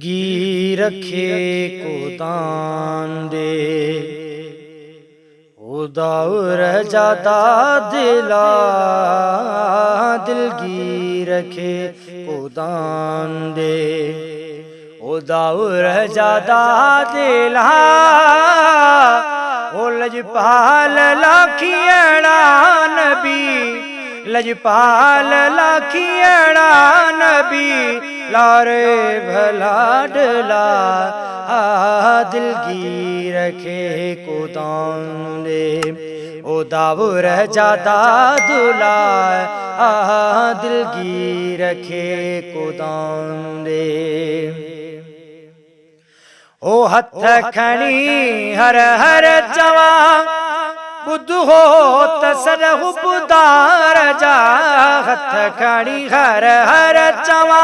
दिलगी रखे को दान दे, उदार जाता दिला दिलगी रखे को दान दे, उदार जाता दिला ओ लजपाल लाखियड़ा नबी, लजपाल लाखियड़ा नबी लारे भला डला दिलगी रखे को दान दे, ओ दावर जाता दुला दिलगी रखे को दान दे। ओ हथ खणी हर हर चवा बुद्ध हो तसर हुबदार जा, हथ खणी हर हर चवा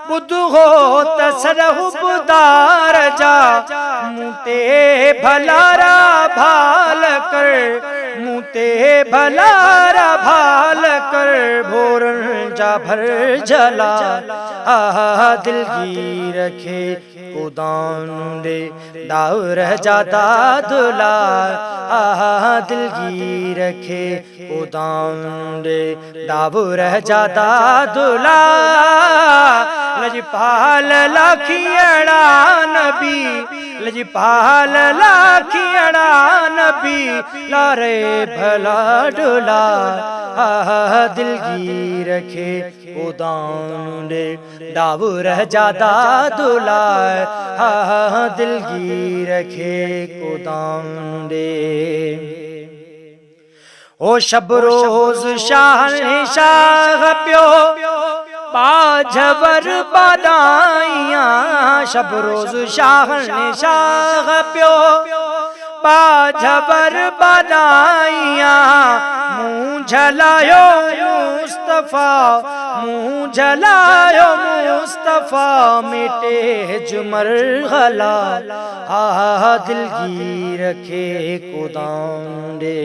बुद्ध हो तसर हुबदार जा, मुते भलारा भाल कर, मुते भलारा भाल कर, भोरन जा भर जला दिलगी रखे को दान दे, दावर जाता दुला दिलगी रखे को दान दे, दावर जाता दुला लजपाल लाखियड़ा नबी, लजपाल लाखियड़ा नबी लारे भला डुला दिलगी रखे को दान दे, दावर जादा दुला दिलगी रखे को दान दे। ओ शब रोज शाह शाह प्यो बाझवर बदाइया, शब रोज शाह शाह प्यो बाझवर बदाइया, मुँह झलायो मुस्तफा, मुँह झलायो मुस्तफा, मिटे जुमर गला दिलगी रखे को दान दे,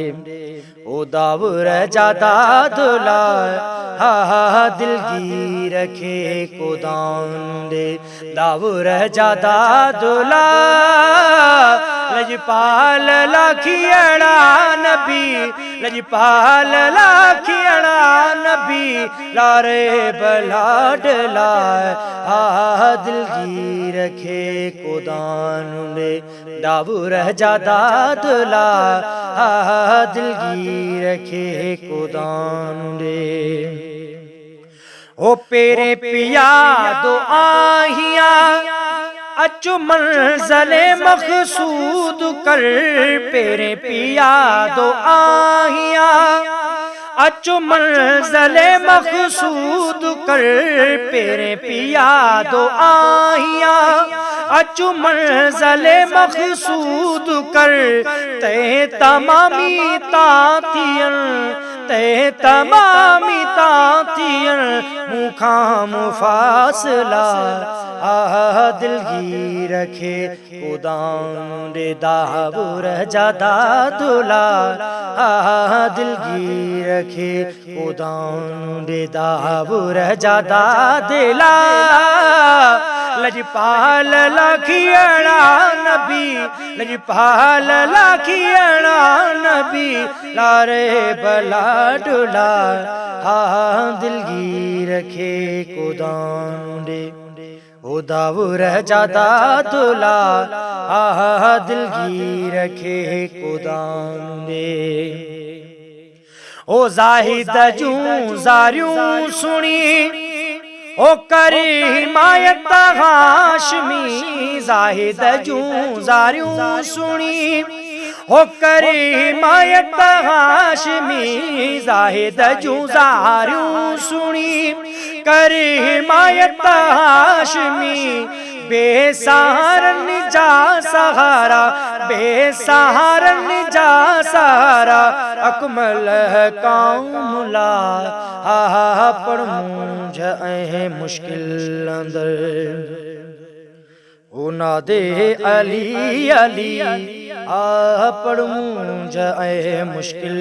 ओ दावर जाता दुला दिलगी रखे को दान दे, दावर जाता दुला लजपाल लाखियड़ा नबी, लजपाल लाखियड़ा नबी लारे भला डला दिलगी रखे को दान दे, दावर जाता दुला दिलगी रखे को दान दे। ओ पेरे पिया दो आहिया अचु मंज़ले मक़सूद कर, पेरे पिया दो आहिया अचु मंज़ले मक़सूद कर, पेरे पिया दो आहिया अचु मंज़ले मक़सूद कर, ते तमामी तातियन, ते तमामी तातियन, मुखा मुफासला दिलगी रखे को दान दे, दावर जादा दुला दिलगी रखे को दान दे, दावर जादा दिला लजपाल लाखियड़ा नबी, लजपाल लाखियड़ा नबी लारे भला डुला दिलगी रखे को दान दे, ओ दावर जादा दुला दिलगी रखे को दान दे। ओ जाहिद जूं जारियूं सुनी ओ करी हिमायत हाशमी, जाहिद जूं जारियूं सुनी ओ करी हिमायत हाशमी, जाहिद जूं जारियूं सुनी करी हिमायत हाशमी, बेसहारन जा सहारा, बेसहारन जा सहारा, अकमल कामुला पढ़ मुझ ऐ मुश्किल अंदर, ओ नादे अली अली पढ़ मुझ ऐ मुश्किल